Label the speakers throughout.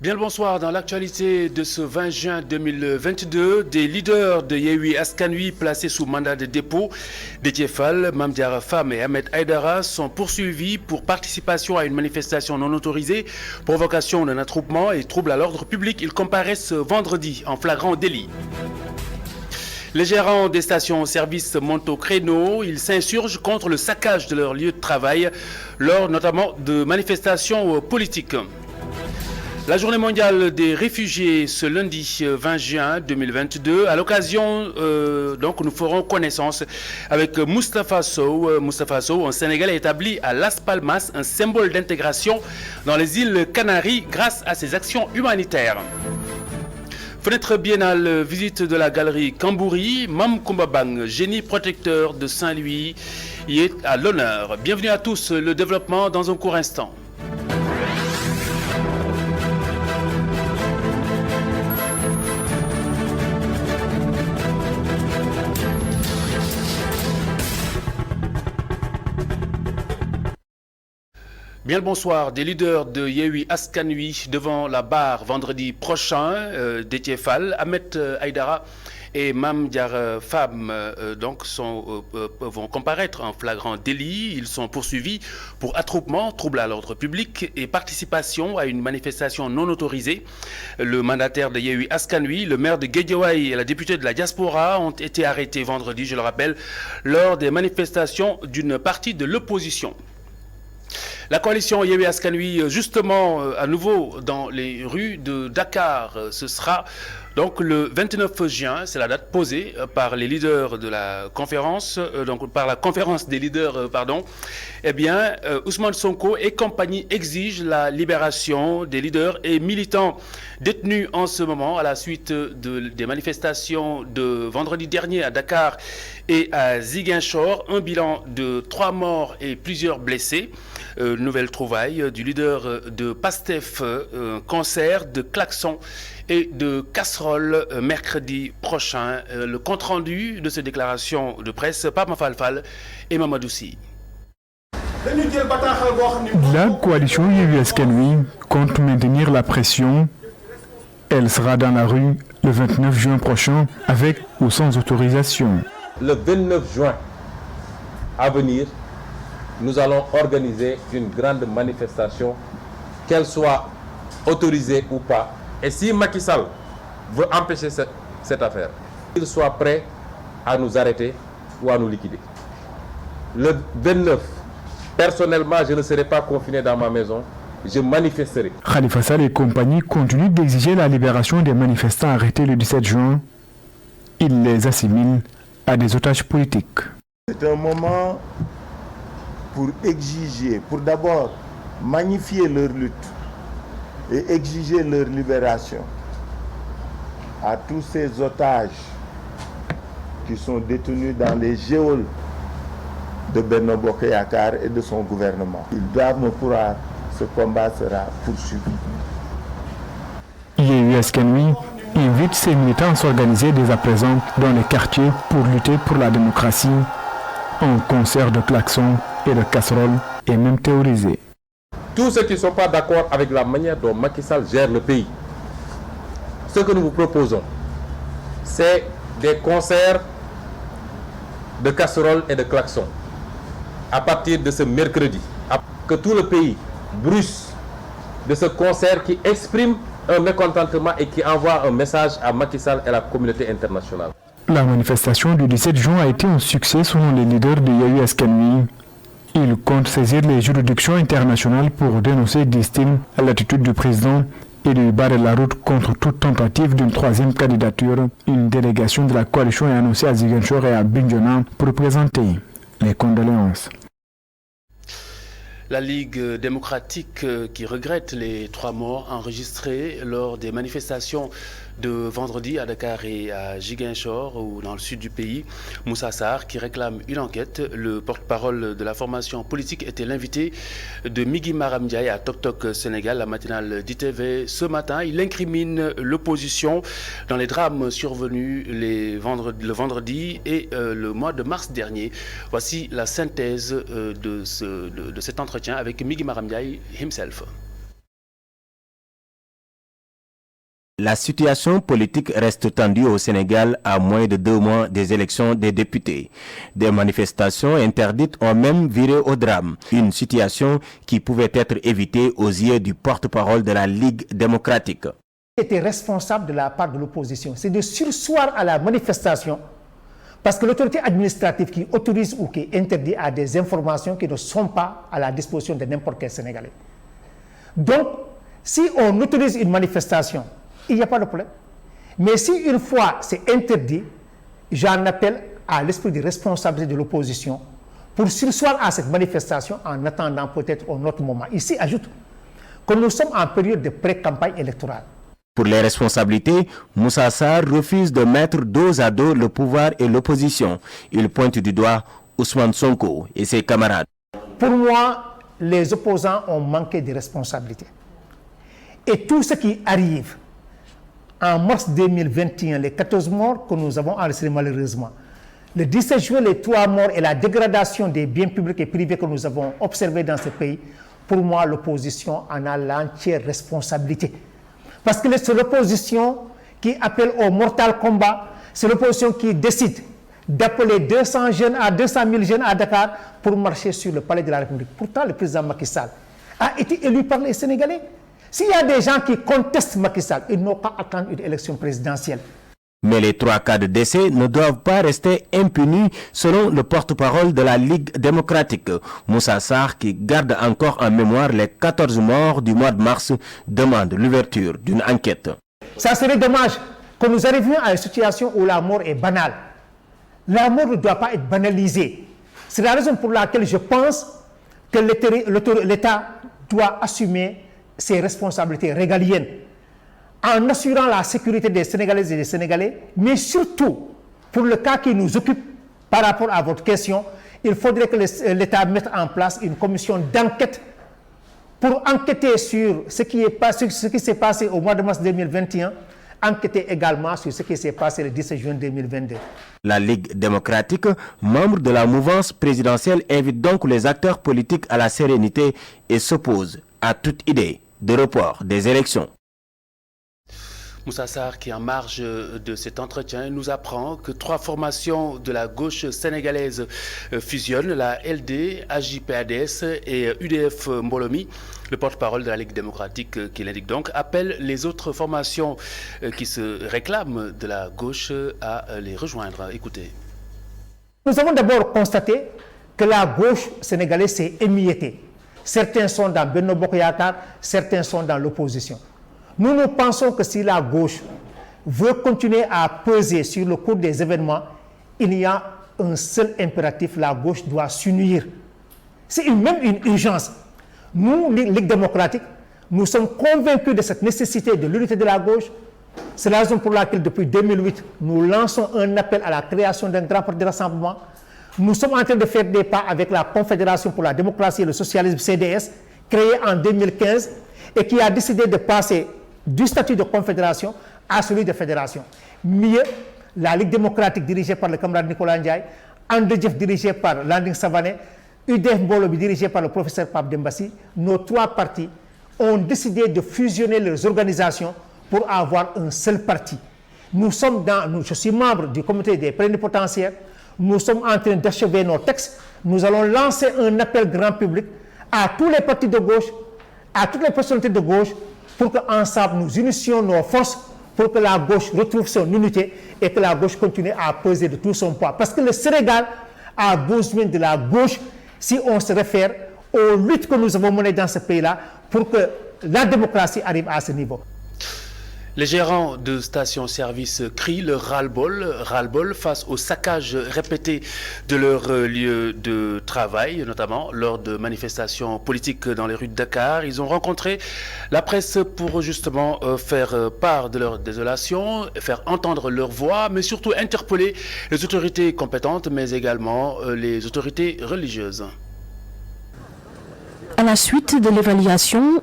Speaker 1: Bien le bonsoir. Dans l'actualité de ce 20 juin 2022, des leaders de Yewwi Askan Wi placés sous mandat de dépôt, Déthié Fall, Mame Diarra Fam et Ahmed Aïdara sont poursuivis pour participation à une manifestation non autorisée, provocation d'un attroupement et trouble à l'ordre public. Ils comparaissent vendredi en flagrant délit. Les gérants des stations-service montent au créneau. Ils s'insurgent contre le saccage de leur lieu de travail lors notamment de manifestations politiques. La journée mondiale des réfugiés ce lundi 20 juin 2022. À l'occasion, nous ferons connaissance avec Moustapha Sow. Moustapha Sow, un Sénégalais établi à Las Palmas, un symbole d'intégration dans les îles Canaries grâce à ses actions humanitaires. Fenêtre biennale, visite de la galerie Cambouri. Mame Koumba Bang, génie protecteur de Saint-Louis, y est à l'honneur. Bienvenue à tous, le développement dans un court instant. Bien le bonsoir. Des leaders de Yewwi Askan Wi devant la barre vendredi prochain. Déthié Fall, Ahmed Aïdara et Mame Diarra Fam vont comparaître en flagrant délit. Ils sont poursuivis pour attroupement, trouble à l'ordre public et participation à une manifestation non autorisée. Le mandataire de Yewwi Askan Wi, le maire de Guédiawaye et la députée de la diaspora ont été arrêtés vendredi, je le rappelle, lors des manifestations d'une partie de l'opposition. La coalition Yewwi Askan Wi, justement, à nouveau dans les rues de Dakar, ce sera donc le 29 juin, c'est la date posée par les leaders de la conférence, par la conférence des leaders, Eh bien, Ousmane Sonko et compagnie exigent la libération des leaders et militants détenus en ce moment à la suite des manifestations de vendredi dernier à Dakar et à Ziguinchor. Un bilan de 3 morts et plusieurs blessés. Nouvelle trouvaille du leader de PASTEF, concert de klaxons et de casseroles mercredi prochain. Le compte-rendu de ces déclarations de presse, Pape Mafalfal et Mamadou Sy.
Speaker 2: La coalition Yewwi Askan Wi compte maintenir la pression. Elle sera dans la rue le 29 juin prochain avec ou sans autorisation.
Speaker 3: Le 29 juin à venir, nous allons organiser une grande manifestation, qu'elle soit autorisée ou pas. Et si Macky Sall veut empêcher cette affaire, qu'il soit prêt à nous arrêter ou à nous liquider. Le 29, personnellement, je ne serai pas confiné dans ma maison, je manifesterai.
Speaker 2: Khalifa Sall et compagnie continuent d'exiger la libération des manifestants arrêtés le 17 juin. Ils les assimilent à des otages politiques.
Speaker 4: C'est un moment pour exiger, pour d'abord magnifier leur lutte et exiger leur libération à tous ces otages qui sont détenus dans les geôles de Benno Bokk Yakaar et de son gouvernement. Ils doivent me croire, ce combat sera poursuivi.
Speaker 2: Yewwi Askan Wi invite ses militants à s'organiser dès à présent dans les quartiers pour lutter pour la démocratie. Un concert de klaxons et de casseroles est même théorisé.
Speaker 3: Tous ceux qui ne sont pas d'accord avec la manière dont Macky Sall gère le pays, ce que nous vous proposons, c'est des concerts de casseroles et de klaxons à partir de ce mercredi. Que tout le pays bruisse de ce concert qui exprime un mécontentement et qui envoie un message à Macky Sall et à la communauté internationale.
Speaker 2: La manifestation du 17 juin a été un succès selon les leaders de Yewwi Askan Wi. Ils comptent saisir les juridictions internationales pour dénoncer, disent-ils, l'attitude du président et lui barrer la route contre toute tentative d'une troisième candidature. Une délégation de la coalition est annoncée à Ziguinchor et à Bignona pour présenter les condoléances.
Speaker 1: La Ligue démocratique qui regrette les 3 morts enregistrés lors des manifestations de vendredi à Dakar et à Ziguinchor ou dans le sud du pays. Moussa Sarr qui réclame une enquête. Le porte-parole de la formation politique était l'invité de Migui Maram Ndiaye à Tok Tok Sénégal, la matinale d'ITV ce matin. Il incrimine l'opposition dans les drames survenus le vendredi et le mois de mars dernier. Voici la synthèse de cet entretien avec Migui Maram Ndiaye himself.
Speaker 5: La situation politique reste tendue au Sénégal à moins de 2 mois des élections des députés. Des manifestations interdites ont même viré au drame. Une situation qui pouvait être évitée aux yeux du porte-parole de la Ligue démocratique.
Speaker 6: Était responsable de la part de l'opposition, c'est de surseoir à la manifestation parce que l'autorité administrative qui autorise ou qui interdit a des informations qui ne sont pas à la disposition de n'importe quel Sénégalais. Donc, si on autorise une manifestation, il n'y a pas de problème. Mais si une fois c'est interdit, j'en appelle à l'esprit de responsabilité de l'opposition pour surseoir à cette manifestation en attendant peut-être un autre moment. Ici, ajoute que nous sommes en période de pré-campagne électorale.
Speaker 5: Pour les responsabilités, Moussa Sarr refuse de mettre dos à dos le pouvoir et l'opposition. Il pointe du doigt Ousmane Sonko et ses camarades.
Speaker 6: Pour moi, les opposants ont manqué de responsabilité. Et tout ce qui arrive en mars 2021, les 14 morts que nous avons enregistrés malheureusement, le 17 juillet, les 3 morts et la dégradation des biens publics et privés que nous avons observés dans ce pays, pour moi, l'opposition en a l'entière responsabilité. Parce que c'est l'opposition qui appelle au mortal combat, c'est l'opposition qui décide d'appeler 200 000 jeunes à Dakar pour marcher sur le palais de la République. Pourtant, le président Macky Sall a été élu par les Sénégalais. S'il y a des gens qui contestent Macky Sall, ils n'ont pas à attendre une élection présidentielle.
Speaker 5: Mais les 3 cas de décès ne doivent pas rester impunis selon le porte-parole de la Ligue démocratique. Moussa Sarr, qui garde encore en mémoire les 14 morts du mois de mars, demande l'ouverture d'une enquête.
Speaker 6: Ça serait dommage que nous arrivions à une situation où la mort est banale. La mort ne doit pas être banalisée. C'est la raison pour laquelle je pense que l'État doit assumer ses responsabilités régaliennes en assurant la sécurité des Sénégalaises et des Sénégalais, mais surtout, pour le cas qui nous occupe par rapport à votre question, il faudrait que l'État mette en place une commission d'enquête pour enquêter sur ce qui s'est passé au mois de mars 2021, enquêter également sur ce qui s'est passé le 17 juin 2022.
Speaker 5: La Ligue démocratique, membre de la mouvance présidentielle, invite donc les acteurs politiques à la sérénité et s'oppose à toute idée de report des élections.
Speaker 1: Moussa Sarr, qui en marge de cet entretien, nous apprend que 3 formations de la gauche sénégalaise fusionnent, la LD, AJ/PADS et UDF Mbolomi. Le porte-parole de la Ligue démocratique, qui l'indique donc, appelle les autres formations qui se réclament de la gauche à les rejoindre. Écoutez.
Speaker 6: Nous avons d'abord constaté que la gauche sénégalaise s'est émiettée. Certains sont dans Benno Bokk Yakaar, certains sont dans l'opposition. Nous pensons que si la gauche veut continuer à peser sur le cours des événements, il y a un seul impératif, la gauche doit s'unir. C'est même une urgence. Nous, Ligue démocratique, nous sommes convaincus de cette nécessité de l'unité de la gauche. C'est la raison pour laquelle, depuis 2008, nous lançons un appel à la création d'un grand parti de rassemblement. Nous sommes en train de faire des pas avec la Confédération pour la démocratie et le socialisme, CDS, créée en 2015 et qui a décidé de passer du statut de confédération à celui de fédération. Mieux, la Ligue démocratique dirigée par le camarade Nicolas Ndiaye, Andejef dirigé par Landing Savané, UDF Mbolomi dirigé par le professeur Pape Dembassi, nos 3 partis ont décidé de fusionner leurs organisations pour avoir un seul parti. Je suis membre du comité des plénipotentiaires, nous sommes en train d'achever nos textes, nous allons lancer un appel grand public à tous les partis de gauche, à toutes les personnalités de gauche, pour qu'ensemble nous unissions nos forces pour que la gauche retrouve son unité et que la gauche continue à peser de tout son poids. Parce que le Sénégal a besoin de la gauche si on se réfère aux luttes que nous avons menées dans ce pays-là pour que la démocratie arrive à ce niveau.
Speaker 1: Les gérants de stations-service crient le ras-le-bol face au saccage répété de leur lieu de travail, notamment lors de manifestations politiques dans les rues de Dakar. Ils ont rencontré la presse pour justement faire part de leur désolation, faire entendre leur voix, mais surtout interpeller les autorités compétentes, mais également les autorités religieuses.
Speaker 7: À la suite de l'évaluation,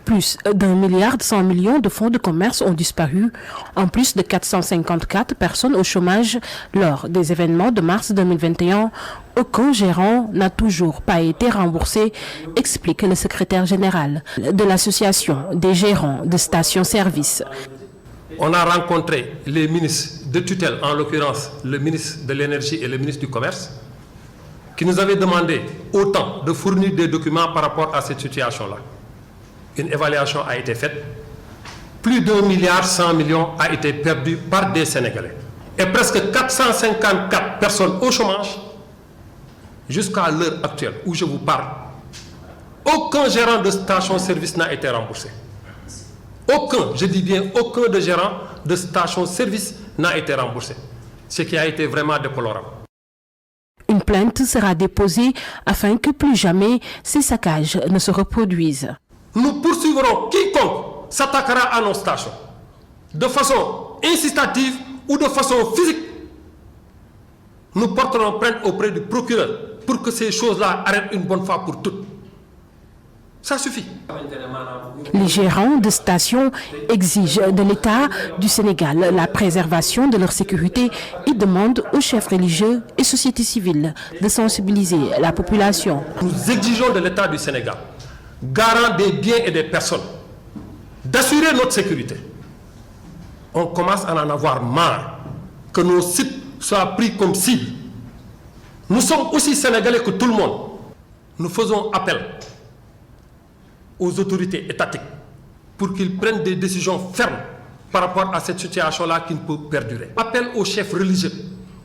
Speaker 7: plus d'1,1 milliard de fonds de commerce ont disparu, en plus de 454 personnes au chômage lors des événements de mars 2021. Aucun gérant n'a toujours pas été remboursé, explique le secrétaire général de l'association des gérants de stations-service.
Speaker 8: On a rencontré les ministres de tutelle, en l'occurrence le ministre de l'Énergie et le ministre du Commerce, qui nous avaient demandé autant de fournir des documents par rapport à cette situation-là. Une évaluation a été faite. Plus d'1,1 milliard a été perdu par des Sénégalais. Et presque 454 personnes au chômage jusqu'à l'heure actuelle où je vous parle. Aucun gérant de station-service n'a été remboursé. Aucun, je dis bien aucun de gérant de station-service n'a été remboursé. Ce qui a été vraiment déplorable.
Speaker 7: Une plainte sera déposée afin que plus jamais ces saccages ne se reproduisent.
Speaker 8: Nous poursuivrons quiconque s'attaquera à nos stations, de façon incitative ou de façon physique. Nous porterons plainte auprès du procureur pour que ces choses-là arrêtent une bonne fois pour toutes. Ça suffit.
Speaker 7: Les gérants de stations exigent de l'État du Sénégal la préservation de leur sécurité et demandent aux chefs religieux et sociétés civiles de sensibiliser la population.
Speaker 8: Nous exigeons de l'État du Sénégal, garant des biens et des personnes, d'assurer notre sécurité. On commence à en avoir marre que nos sites soient pris comme cible. Nous sommes aussi sénégalais que tout le monde. Nous faisons appel aux autorités étatiques pour qu'ils prennent des décisions fermes par rapport à cette situation-là qui ne peut perdurer. Appel aux chefs religieux,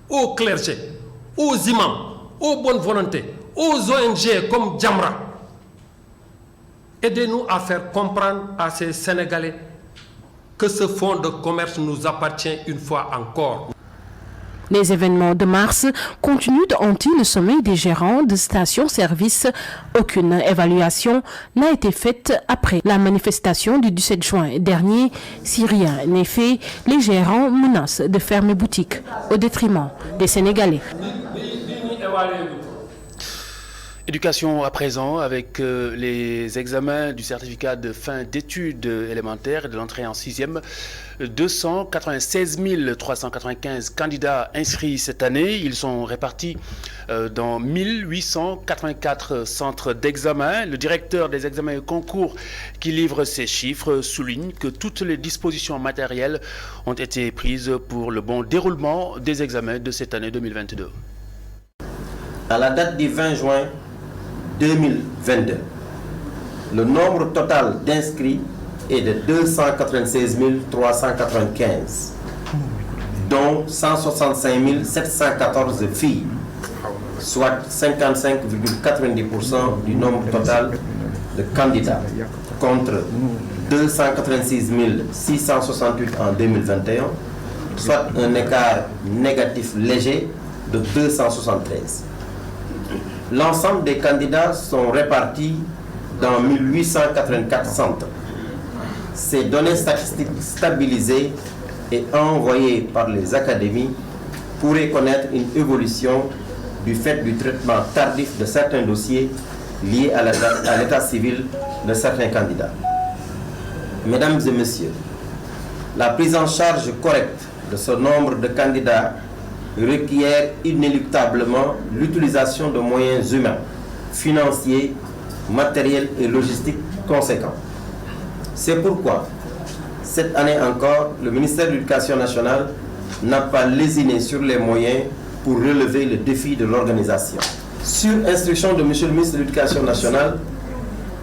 Speaker 8: aux clergés, aux imams, aux bonnes volontés, aux ONG comme Jamra. Aidez-nous à faire comprendre à ces Sénégalais que ce fonds de commerce nous appartient une fois encore.
Speaker 7: Les événements de mars continuent de hanter le sommeil des gérants de stations-service. Aucune évaluation n'a été faite après la manifestation du 17 juin dernier. Si rien n'est fait, les gérants menacent de fermer boutique au détriment des Sénégalais.
Speaker 1: Éducation à présent avec les examens du certificat de fin d'études élémentaires et de l'entrée en 6e. 296 395 candidats inscrits cette année. Ils sont répartis dans 1884 centres d'examen. Le directeur des examens et concours qui livre ces chiffres souligne que toutes les dispositions matérielles ont été prises pour le bon déroulement des examens de cette année 2022.
Speaker 9: À la date du 20 juin 2022, le nombre total d'inscrits est de 296 395, dont 165 714 filles, soit 55,90% du nombre total de candidats, contre 286 668 en 2021, soit un écart négatif léger de 273. L'ensemble des candidats sont répartis dans 1884 centres. Ces données statistiques stabilisées et envoyées par les académies pourraient connaître une évolution du fait du traitement tardif de certains dossiers liés à l'état civil de certains candidats. Mesdames et messieurs, la prise en charge correcte de ce nombre de candidats requiert inéluctablement l'utilisation de moyens humains, financiers, matériels et logistiques conséquents. C'est pourquoi, cette année encore, le ministère de l'Éducation nationale n'a pas lésiné sur les moyens pour relever le défi de l'organisation. Sur instruction de M. le ministre de l'Éducation nationale,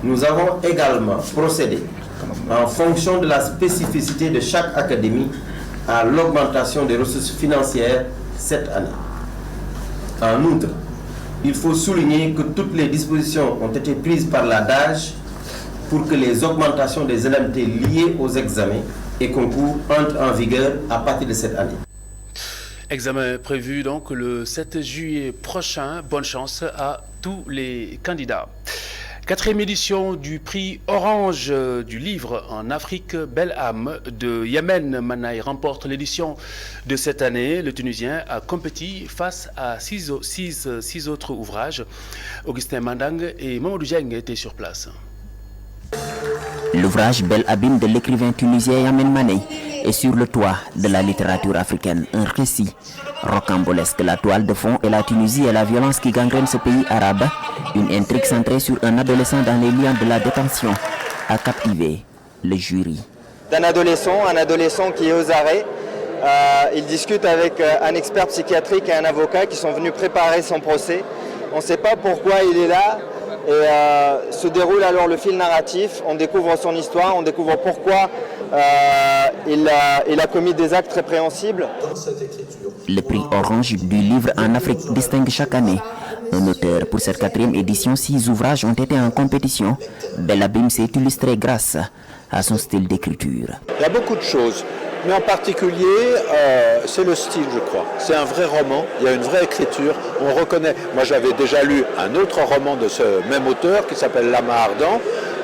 Speaker 9: nous avons également procédé, en fonction de la spécificité de chaque académie, à l'augmentation des ressources financières cette année. En outre, il faut souligner que toutes les dispositions ont été prises par la DAGE pour que les augmentations des indemnités liées aux examens et concours entrent en vigueur à partir de cette année.
Speaker 1: Examen prévu donc le 7 juillet prochain. Bonne chance à tous les candidats. 4e édition du prix Orange du livre en Afrique, Belle âme de Yamen Manaï remporte l'édition de cette année. Le Tunisien a compéti face à six autres ouvrages. Augustin Mandang et Mamadou Dieng étaient sur place.
Speaker 10: L'ouvrage Belle Abîme de l'écrivain tunisien Yamen Manaï est sur le toit de la littérature africaine. Un récit rocambolesque. La toile de fond est la Tunisie et la violence qui gangrène ce pays arabe. Une intrigue centrée sur un adolescent dans les liens de la détention a captivé le jury.
Speaker 11: d'un adolescent, un adolescent qui est aux arrêts. Il discute avec un expert psychiatrique et un avocat qui sont venus préparer son procès. On ne sait pas pourquoi il est là. Et se déroule alors le fil narratif, on découvre son histoire, on découvre pourquoi il a commis des actes répréhensibles.
Speaker 10: Le prix Orange du livre en Afrique distingue chaque année un auteur. Pour cette 4e édition, 6 ouvrages ont été en compétition. Belabim s'est illustré grâce à son style d'écriture.
Speaker 12: Il y a beaucoup de choses, mais en particulier, c'est le style, je crois. C'est un vrai roman, il y a une vraie écriture, on reconnaît. Moi, j'avais déjà lu un autre roman de ce même auteur qui s'appelle L'Amas ardent,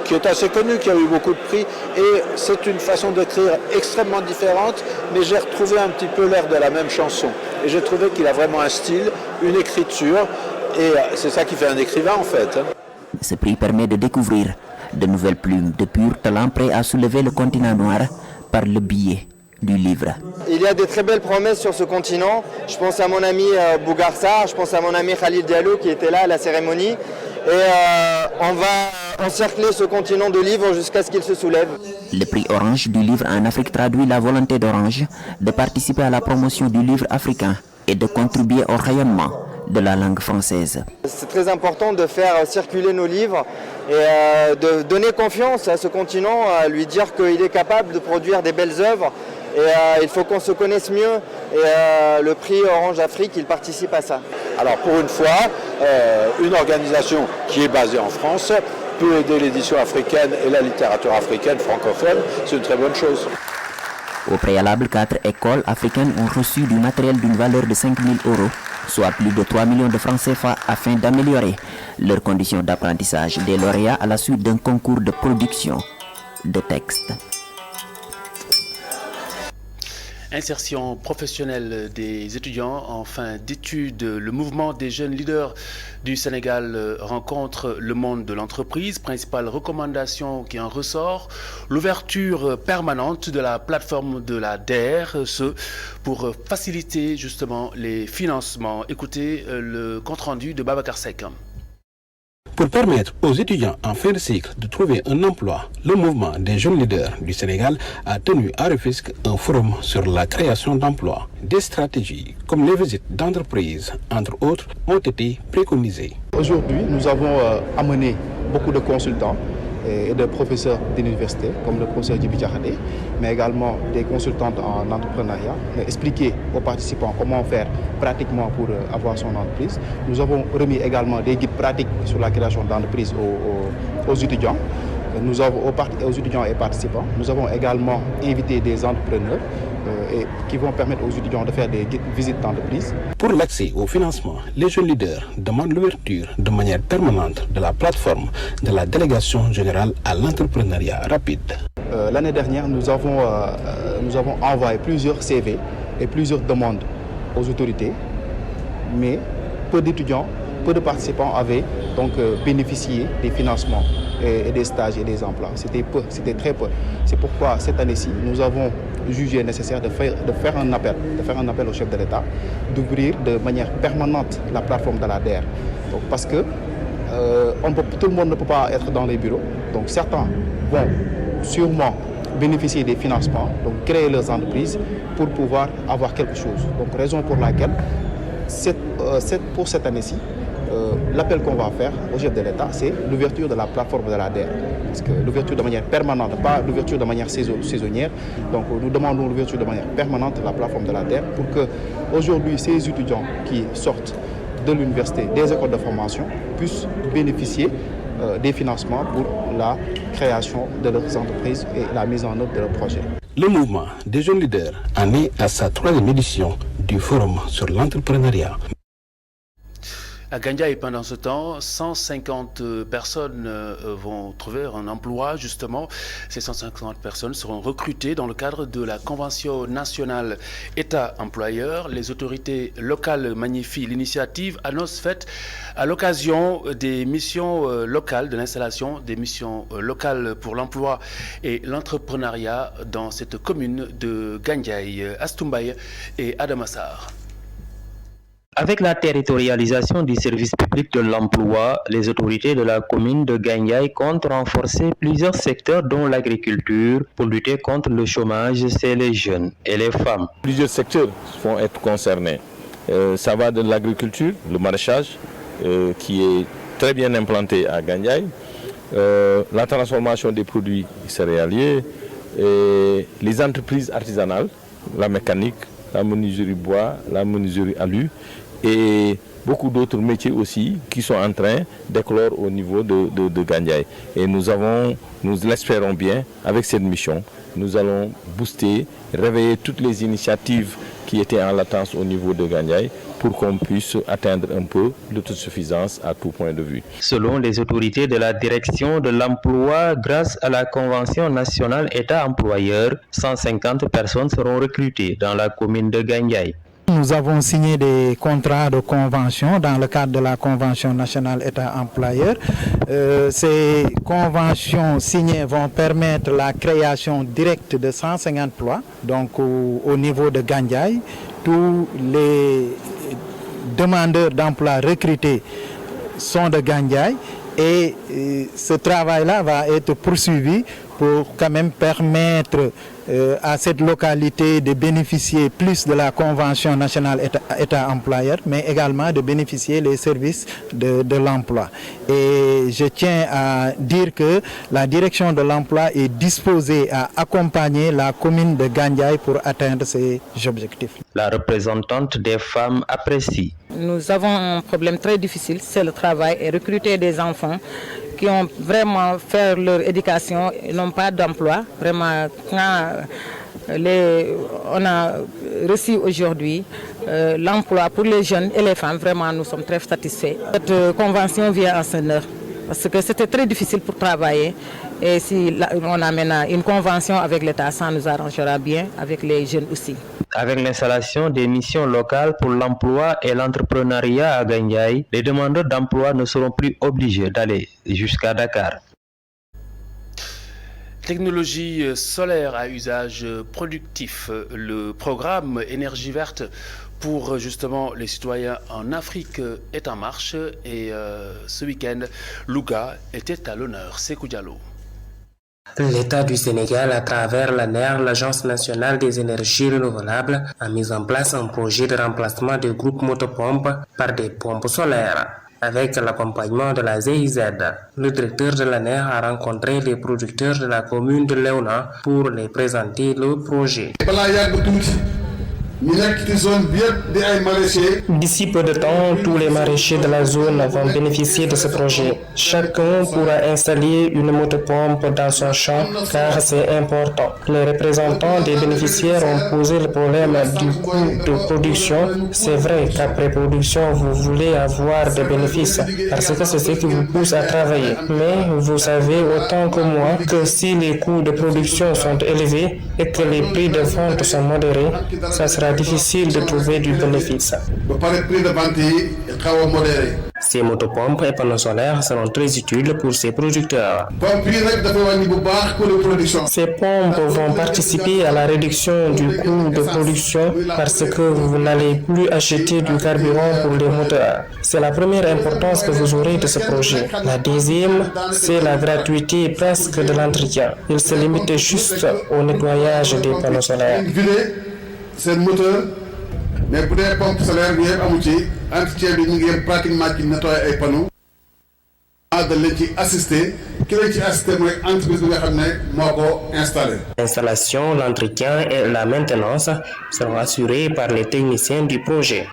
Speaker 12: qui est assez connu, qui a eu beaucoup de prix, et c'est une façon d'écrire extrêmement différente, mais j'ai retrouvé un petit peu l'air de la même chanson. Et j'ai trouvé qu'il a vraiment un style, une écriture, et c'est ça qui fait un écrivain en fait.
Speaker 10: Ce prix permet de découvrir de nouvelles plumes de pur talent prêts à soulever le continent noir par le biais du livre.
Speaker 11: Il y a des très belles promesses sur ce continent. Je pense à mon ami Bougar Sarr, je pense à mon ami Khalil Diallo qui était là à la cérémonie. Et on va encercler ce continent de livres jusqu'à ce qu'il se soulève.
Speaker 10: Le prix Orange du livre en Afrique traduit la volonté d'Orange de participer à la promotion du livre africain et de contribuer au rayonnement de la langue française.
Speaker 11: C'est très important de faire circuler nos livres et de donner confiance à ce continent, à lui dire qu'il est capable de produire des belles œuvres. Et il faut qu'on se connaisse mieux. Et le prix Orange Afrique, il participe à ça.
Speaker 12: Alors pour une fois, une organisation qui est basée en France peut aider l'édition africaine et la littérature africaine francophone. C'est une très bonne chose.
Speaker 10: Au préalable, 4 écoles africaines ont reçu du matériel d'une valeur de 5 000 €, soit plus de 3 millions de francs CFA, afin d'améliorer leurs conditions d'apprentissage des lauréats à la suite d'un concours de production de textes.
Speaker 1: Insertion professionnelle des étudiants en fin d'études. Le mouvement des jeunes leaders du Sénégal rencontre le monde de l'entreprise. Principale recommandation qui en ressort, l'ouverture permanente de la plateforme de la DER, ce pour faciliter justement les financements. Écoutez le compte-rendu de Babacar Seck.
Speaker 13: Pour permettre aux étudiants en fin de cycle de trouver un emploi, le mouvement des jeunes leaders du Sénégal a tenu à Rufisque un forum sur la création d'emplois. Des stratégies comme les visites d'entreprises, entre autres, ont été préconisées.
Speaker 14: Aujourd'hui, nous avons amené beaucoup de consultants et de professeurs d'université, comme le professeur Djibi Diakhaté, mais également des consultantes en entrepreneuriat, expliquer aux participants comment faire pratiquement pour avoir son entreprise. Nous avons remis également des guides pratiques sur la création d'entreprises aux étudiants. Aux étudiants et participants. Nous avons également invité des entrepreneurs qui vont permettre aux étudiants de faire des visites d'entreprise.
Speaker 13: Pour l'accès au financement, les jeunes leaders demandent l'ouverture de manière permanente de la plateforme de la délégation générale à l'entrepreneuriat rapide.
Speaker 14: L'année dernière, nous avons envoyé plusieurs CV et plusieurs demandes aux autorités, mais peu d'étudiants, peu de participants avaient donc bénéficié des financements et des stages et des emplois. C'était peu, c'était très peu. C'est pourquoi cette année-ci, nous avons jugé nécessaire de faire un appel au chef de l'État, d'ouvrir de manière permanente la plateforme de la DER. Donc, parce que tout le monde ne peut pas être dans les bureaux. Donc certains vont sûrement bénéficier des financements, donc créer leurs entreprises pour pouvoir avoir quelque chose. Donc raison pour laquelle, pour cette année-ci, l'appel qu'on va faire au chef de l'État, c'est l'ouverture de la plateforme de la DER. Parce que l'ouverture de manière permanente, pas l'ouverture de manière saisonnière. Donc nous demandons l'ouverture de manière permanente de la plateforme de la DER pour que aujourd'hui ces étudiants qui sortent de l'université, des écoles de formation, puissent bénéficier des financements pour la création de leurs entreprises et la mise en œuvre de leurs projets.
Speaker 13: Le mouvement des jeunes leaders en est à sa 3e édition du forum sur l'entrepreneuriat.
Speaker 1: À Gandia, et pendant ce temps, 150 personnes vont trouver un emploi, justement. Ces 150 personnes seront recrutées dans le cadre de la Convention nationale État-employeur. Les autorités locales magnifient l'initiative, annonce faite à l'occasion des missions locales, de l'installation des missions locales pour l'emploi et l'entrepreneuriat dans cette commune de Gandia, Astumbaye et Adamassar.
Speaker 15: Avec la territorialisation du service public de l'emploi, les autorités de la commune de Gandiaye comptent renforcer plusieurs secteurs dont l'agriculture pour lutter contre le chômage chez les jeunes et les femmes.
Speaker 16: Plusieurs secteurs vont être concernés. Ça va de l'agriculture, le maraîchage qui est très bien implanté à Gandiaye, la transformation des produits céréaliers, et les entreprises artisanales, la mécanique, la menuiserie bois, la menuiserie alu et beaucoup d'autres métiers aussi qui sont en train d'éclore au niveau de Gandiaye. Et nous l'espérons bien, avec cette mission, nous allons booster, réveiller toutes les initiatives qui étaient en latence au niveau de Gandiaye pour qu'on puisse atteindre un peu l'autosuffisance à tout point de vue.
Speaker 15: Selon les autorités de la direction de l'emploi, grâce à la Convention nationale État-employeur, 150 personnes seront recrutées dans la commune de Gandiaye.
Speaker 17: Nous avons signé des contrats de convention dans le cadre de la Convention nationale État-employeur. Ces conventions signées vont permettre la création directe de 150 emplois. Donc au niveau de Gandiaye, tous les demandeurs d'emploi recrutés sont de Gandiaye et ce travail-là va être poursuivi pour quand même permettre à cette localité de bénéficier plus de la Convention nationale État-employeur, mais également de bénéficier des services de l'emploi. Et je tiens à dire que la direction de l'emploi est disposée à accompagner la commune de Gandiaye pour atteindre ces objectifs.
Speaker 15: La représentante des femmes apprécie.
Speaker 18: Nous avons un problème très difficile, c'est le travail et recruter des enfants qui ont vraiment fait leur éducation et n'ont pas d'emploi. Vraiment, quand on a reçu aujourd'hui l'emploi pour les jeunes et les femmes, vraiment nous sommes très satisfaits. Cette convention vient en son heure parce que c'était très difficile pour travailler et si on a maintenant une convention avec l'État, ça nous arrangera bien avec les jeunes aussi.
Speaker 15: Avec l'installation des missions locales pour l'emploi et l'entrepreneuriat à Gandiaye, les demandeurs d'emploi ne seront plus obligés d'aller jusqu'à Dakar.
Speaker 1: Technologie solaire à usage productif, le programme Énergie verte pour justement les citoyens en Afrique est en marche et ce week-end, Louga était à l'honneur. Sékou Diallo.
Speaker 19: L'État du Sénégal, à travers l'ANER, l'Agence nationale des énergies renouvelables, a mis en place un projet de remplacement des groupes motopompes par des pompes solaires. Avec l'accompagnement de la GIZ, le directeur de l'ANER a rencontré les producteurs de la commune de Léona pour les présenter le projet. D'ici peu de temps, tous les maraîchers de la zone vont bénéficier de ce projet. Chacun pourra installer une motopompe dans son champ car c'est important. Les représentants des bénéficiaires ont posé le problème du coût de production. C'est vrai qu'après production, vous voulez avoir des bénéfices parce que c'est ce qui vous pousse à travailler. Mais vous savez autant que moi que si les coûts de production sont élevés et que les prix de vente sont modérés, ça sera difficile de trouver du bénéfice. Ces motopompes et panneaux solaires seront très utiles pour ces producteurs. Ces pompes vont participer à la réduction du coût de production parce que vous n'allez plus acheter du carburant pour les moteurs. C'est la première importance que vous aurez de ce projet. La deuxième, c'est la gratuité presque de l'entretien. Il se limite juste au nettoyage des panneaux solaires.
Speaker 20: C'est le moteur, mais pour les pompes solaires, il y a un entretien de pratiquement qui nettoie les panneaux. Assister
Speaker 19: L'installation, l'entretien et la maintenance seront assurés par les techniciens du projet.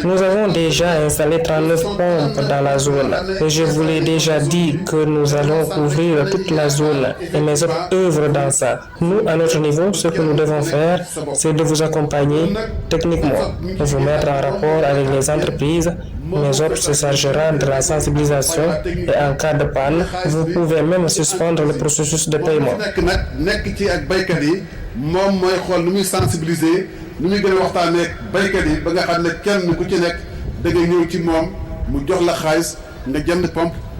Speaker 19: Nous avons déjà installé 39 pompes dans la zone et je vous l'ai déjà dit que nous allons couvrir toute la zone et mes autres œuvrent dans ça. Nous, à notre niveau, ce que nous devons faire, c'est de vous accompagner techniquement, de vous mettre en rapport avec les entreprises. Mes autres se chargera de la sensibilisation et en cas de panne, vous pouvez même suspendre le processus de paiement.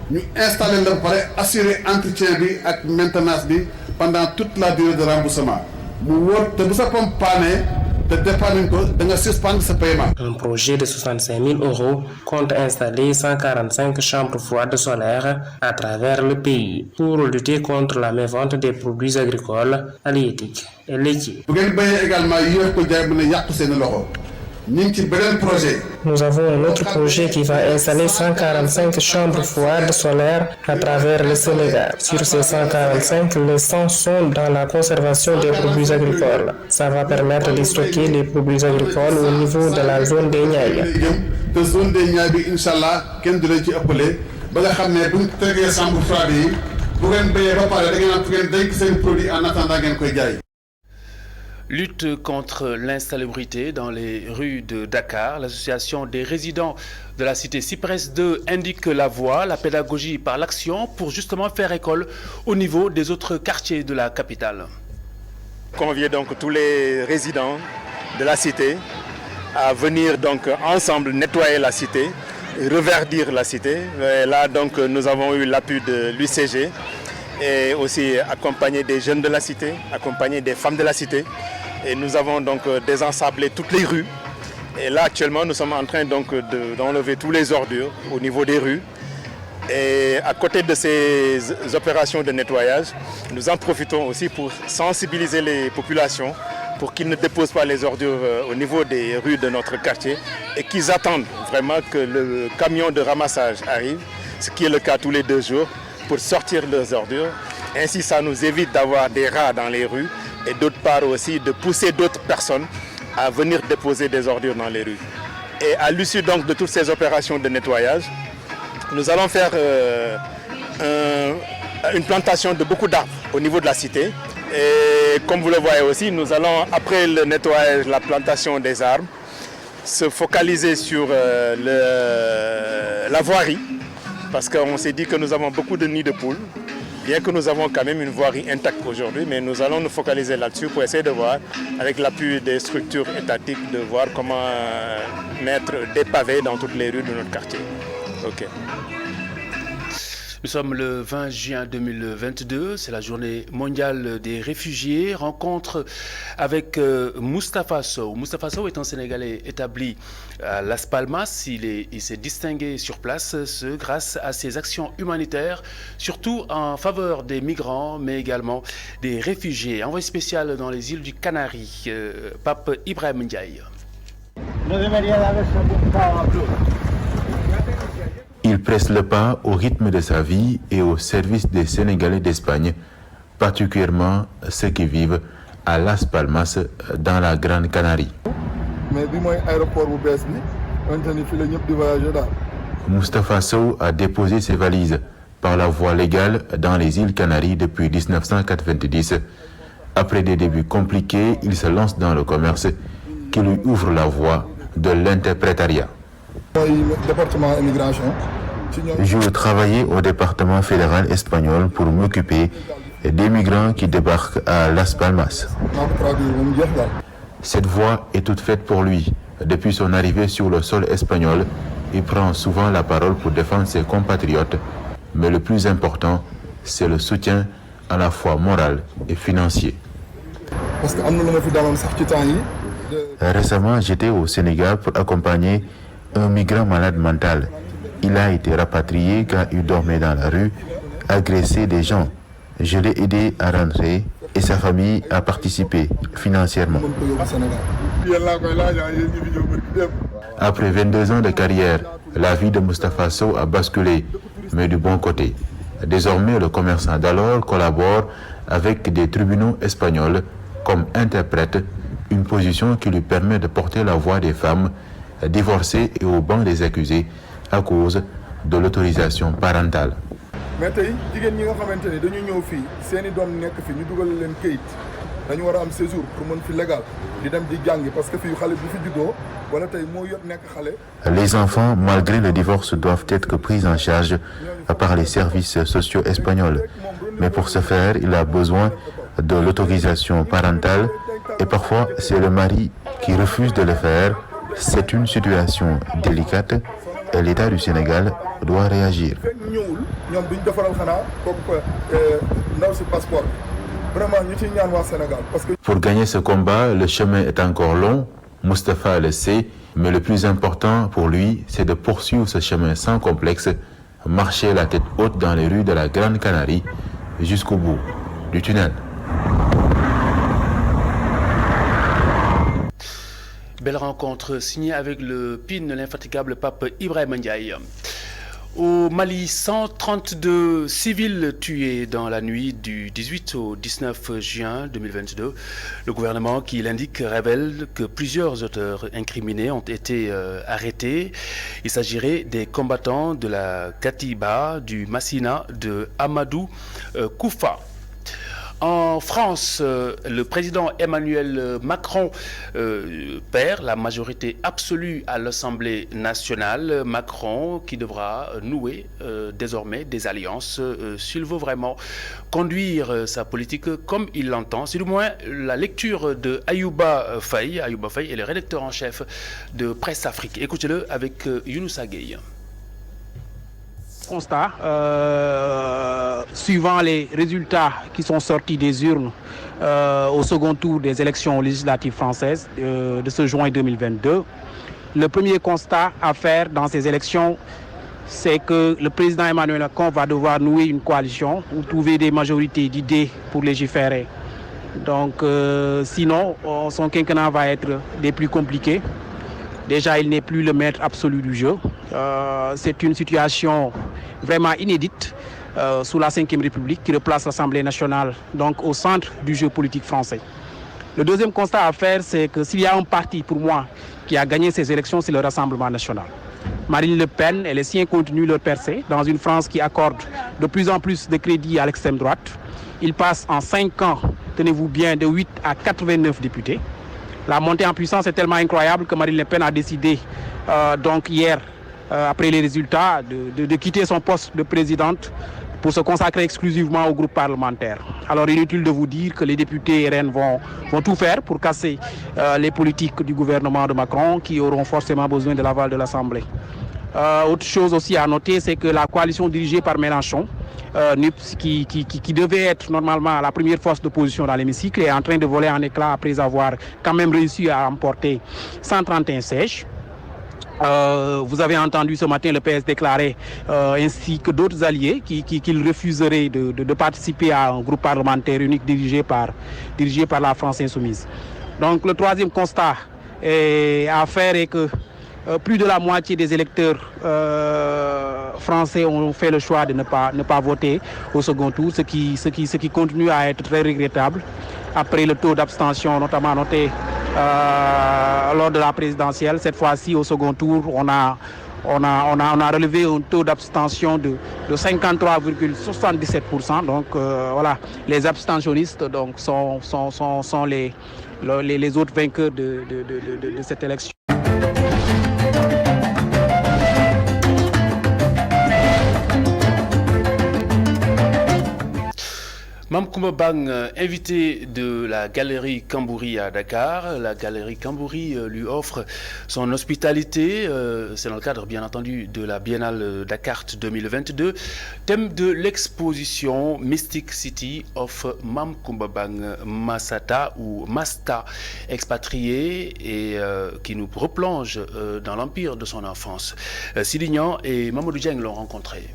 Speaker 20: Nous installer le pare assurer entretien bi ak maintenance bi pendant toute la durée de remboursement mu wóor te bu sa pompe paane
Speaker 19: Un projet de 65 000 € compte installer 145 chambres froides solaires à travers le pays pour lutter contre la mévente des produits agricoles, halieutiques et laitiers. Nous avons un autre projet qui va installer 145 chambres froides solaires à travers le Sénégal. Sur ces 145, les 100 sont dans la conservation des produits agricoles. Ça va permettre de stocker les produits agricoles au niveau de la zone des Niayes.
Speaker 1: Lutte contre l'insalubrité dans les rues de Dakar. L'association des résidents de la cité Cyprès 2 indique la voie, la pédagogie par l'action pour justement faire école au niveau des autres quartiers de la capitale.
Speaker 21: Convier donc tous les résidents de la cité à venir donc ensemble nettoyer la cité, reverdir la cité. Et là donc nous avons eu l'appui de l'UCG et aussi accompagner des jeunes de la cité, accompagner des femmes de la cité. Et nous avons donc désensablé toutes les rues. Et là actuellement nous sommes en train donc d'enlever tous les ordures au niveau des rues. Et à côté de ces opérations de nettoyage, nous en profitons aussi pour sensibiliser les populations pour qu'ils ne déposent pas les ordures au niveau des rues de notre quartier et qu'ils attendent vraiment que le camion de ramassage arrive, ce qui est le cas tous les 2 jours, pour sortir leurs ordures. Ainsi, ça nous évite d'avoir des rats dans les rues et d'autre part aussi de pousser d'autres personnes à venir déposer des ordures dans les rues. Et à l'issue donc de toutes ces opérations de nettoyage, nous allons faire une plantation de beaucoup d'arbres au niveau de la cité. Et comme vous le voyez aussi, nous allons, après le nettoyage, la plantation des arbres, se focaliser sur la voirie. Parce qu'on s'est dit que nous avons beaucoup de nids de poules, bien que nous avons quand même une voirie intacte aujourd'hui, mais nous allons nous focaliser là-dessus pour essayer de voir, avec l'appui des structures étatiques, de voir comment mettre des pavés dans toutes les rues de notre quartier. Okay.
Speaker 1: Nous sommes le 20 juin 2022, c'est la journée mondiale des réfugiés. Rencontre avec Moustapha Sow. Moustapha Sow est un Sénégalais établi à Las Palmas. Il s'est distingué sur place, grâce à ses actions humanitaires, surtout en faveur des migrants, mais également des réfugiés. Envoyé spécial dans les îles du Canari, Pape Ibrahim Ndiaye.
Speaker 22: Il presse le pas au rythme de sa vie et au service des Sénégalais d'Espagne, particulièrement ceux qui vivent à Las Palmas, dans la Grande Canarie. Moustapha Sow a déposé ses valises par la voie légale dans les îles Canaries depuis 1990. Après des débuts compliqués, il se lance dans le commerce qui lui ouvre la voie de l'interprétariat. Je travaillais au département fédéral espagnol pour m'occuper des migrants qui débarquent à Las Palmas. Cette voie est toute faite pour lui. Depuis son arrivée sur le sol espagnol, il prend souvent la parole pour défendre ses compatriotes. Mais le plus important, c'est le soutien à la fois moral et financier. Récemment, j'étais au Sénégal pour accompagner un migrant malade mental. Il a été rapatrié quand il dormait dans la rue, agressé des gens. Je l'ai aidé à rentrer et sa famille a participé financièrement. Après 22 ans de carrière, la vie de Moustapha Sow a basculé, mais du bon côté. Désormais, le commerçant d'alors collabore avec des tribunaux espagnols comme interprète, une position qui lui permet de porter la voix des femmes divorcées et au banc des accusés à cause de l'autorisation parentale.
Speaker 23: Mais tey jigéen ñi nga xamante ne dañu ñëw fii seeni doom nekk fi ñu dugal leen këyit dañu war a am séjour pour mën fi légal di dem di jàngi parce que fii xale bu fi juddoo wala tey moo yot nekk xale.
Speaker 22: Les enfants, malgré le divorce, doivent être pris en charge par les services sociaux espagnols. Mais pour ce faire, il a besoin de l'autorisation parentale et parfois c'est le mari qui refuse de le faire. C'est une situation délicate et l'État du Sénégal doit réagir.
Speaker 23: vraiment ñu ciy ñaan waa Sénégal parce que.
Speaker 22: Pour gagner ce combat, le chemin est encore long. Moustapha le sait, mais le plus important pour lui, c'est de poursuivre ce chemin sans complexe, marcher la tête haute dans les rues de la Grande Canarie jusqu'au bout du tunnel.
Speaker 1: Belle rencontre signée avec le PIN, l'infatigable pape Ibrahima Ndiaye. Au Mali, 132 civils tués dans la nuit du 18 au 19 juin 2022. Le gouvernement qui l'indique révèle que plusieurs auteurs incriminés ont été arrêtés. Il s'agirait des combattants de la Katiba, du Massina, de Amadou Koufa. En France, le président Emmanuel Macron perd la majorité absolue à l'Assemblée nationale. Macron qui devra nouer désormais des alliances s'il veut vraiment conduire sa politique comme il l'entend. C'est du moins la lecture de Ayouba Faye. Ayouba Faye est le rédacteur en chef de Presse Afrique. Écoutez-le avec Younoussa Gueye.
Speaker 2: Constat, suivant les résultats qui sont sortis des urnes au second tour des élections législatives françaises de ce juin 2022, le premier constat à faire dans ces élections, c'est que le président Emmanuel Macron va devoir nouer une coalition ou trouver des majorités d'idées pour légiférer. Donc sinon, son quinquennat va être des plus compliqués. Déjà, il n'est plus le maître absolu du jeu. C'est une situation vraiment inédite sous la Ve République qui replace l'Assemblée nationale donc, au centre du jeu politique français. Le deuxième constat à faire, c'est que s'il y a un parti pour moi qui a gagné ces élections, c'est le Rassemblement national. Marine Le Pen et les siens continuent leur percée dans une France qui accorde de plus en plus de crédit à l'extrême droite. Il passe en 5 ans, tenez-vous bien, de 8 à 89 députés. La montée en puissance est tellement incroyable que Marine Le Pen a décidé donc hier, après les résultats, de quitter son poste de présidente pour se consacrer exclusivement au groupe parlementaire. Alors inutile de vous dire que les députés RN vont tout faire pour casser les politiques du gouvernement de Macron qui auront forcément besoin de l'aval de l'Assemblée. Autre chose aussi à noter, c'est que la coalition dirigée par Mélenchon, qui devait être normalement la première force d'opposition dans l'hémicycle, est en train de voler en éclats après avoir quand même réussi à emporter 131 sièges. Vous avez entendu ce matin le PS déclarer, ainsi que d'autres alliés, qu'ils refuseraient de participer à un groupe parlementaire unique dirigé par la France insoumise. Donc le troisième constat à faire est que plus de la moitié des électeurs français ont fait le choix de ne pas voter au second tour, ce qui continue à être très regrettable. Après le taux d'abstention notamment noté lors de la présidentielle, cette fois-ci au second tour, on a relevé un taux d'abstention de 53,77%. Donc voilà, les abstentionnistes donc, sont les autres vainqueurs de cette élection.
Speaker 1: Mam Koumba Bang, invité de la Galerie Cambouri à Dakar. La Galerie Cambouri lui offre son hospitalité. C'est dans le cadre, bien entendu, de la Biennale Dakar 2022. Thème de l'exposition Mystic City of Mam Koumba Bang Masata ou Masta, expatrié et qui nous replonge dans l'empire de son enfance. Sidignan et Mamadou Dieng l'ont rencontré.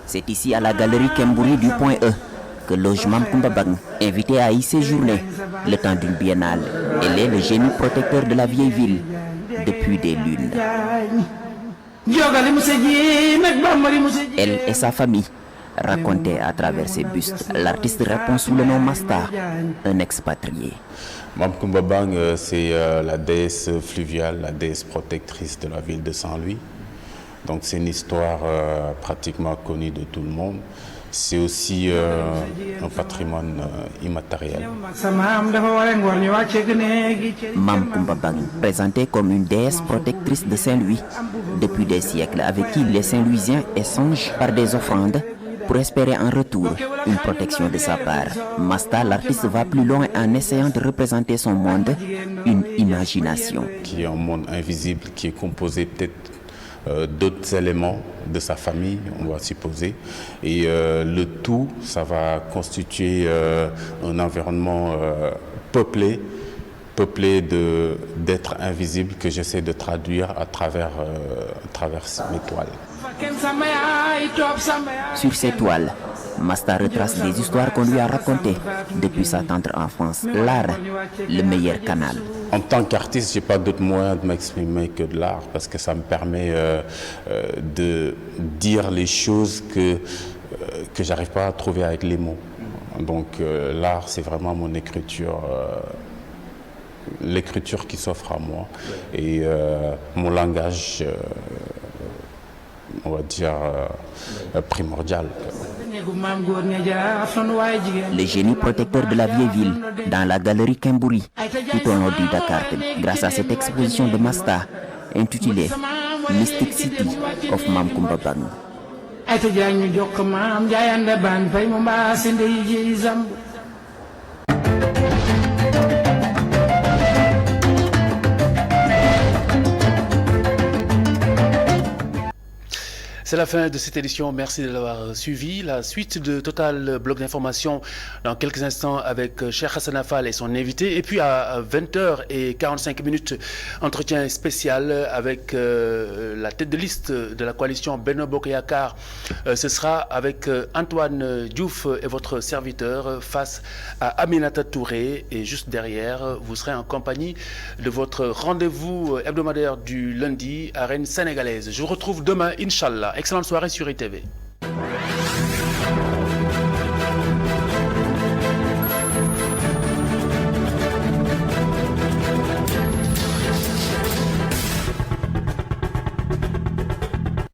Speaker 10: C'est ici à la galerie Cambouri du Point E que loge Mam Koumba Bang, invité à y séjourner le temps d'une biennale. Elle est le génie protecteur de la vieille ville depuis des lunes. Elle et sa famille racontaient à travers ses bustes. L'artiste répond sous le nom Masta, un expatrié.
Speaker 3: Mam Koumba Bang, c'est la déesse fluviale, la déesse protectrice de la ville de Saint-Louis. Donc c'est une histoire pratiquement connue de tout le monde. C'est aussi un patrimoine immatériel.
Speaker 10: Mam Koumba Bang, présentée comme une déesse protectrice de Saint-Louis depuis des siècles, avec qui les Saint-Louisiens échangent par des offrandes pour espérer en retour une protection de sa part. Masta, l'artiste, va plus loin en essayant de représenter son monde, une imagination.
Speaker 3: Qui est un monde invisible, qui est composé peut-être d'autres éléments de sa famille, on va supposer. Et le tout, ça va constituer un environnement peuplé d'êtres invisibles que j'essaie de traduire à travers mes toiles.
Speaker 10: Sur ces toiles, Masta retrace des histoires qu'on lui a racontées depuis sa tendre enfance. L'art, le meilleur canal.
Speaker 3: En tant qu'artiste, je n'ai pas d'autre moyen de m'exprimer que de l'art parce que ça me permet de dire les choses que je n'arrive pas à trouver avec les mots. Donc l'art, c'est vraiment mon écriture. L'écriture qui s'offre à moi et mon langage, on va dire, primordial.
Speaker 10: Le génie protecteur de la vieille ville dans la galerie Kimbouri, tout au nord du Dakar, grâce à cette exposition de Masta intitulée Mystic City of Mam Kumba Bang.
Speaker 1: C'est la fin de cette édition. Merci de l'avoir suivi. La suite de Total Bloc d'information dans quelques instants avec Cheikh Hassan Fall et son invité. Et puis à 20h45, entretien spécial avec la tête de liste de la coalition Benno Bokk Yakaar. Ce sera avec Antoine Diouf et votre serviteur face à Aminata Touré. Et juste derrière, vous serez en compagnie de votre rendez-vous hebdomadaire du lundi, Arène sénégalaise. Je vous retrouve demain, Inch'Allah. Excellente soirée sur ITV.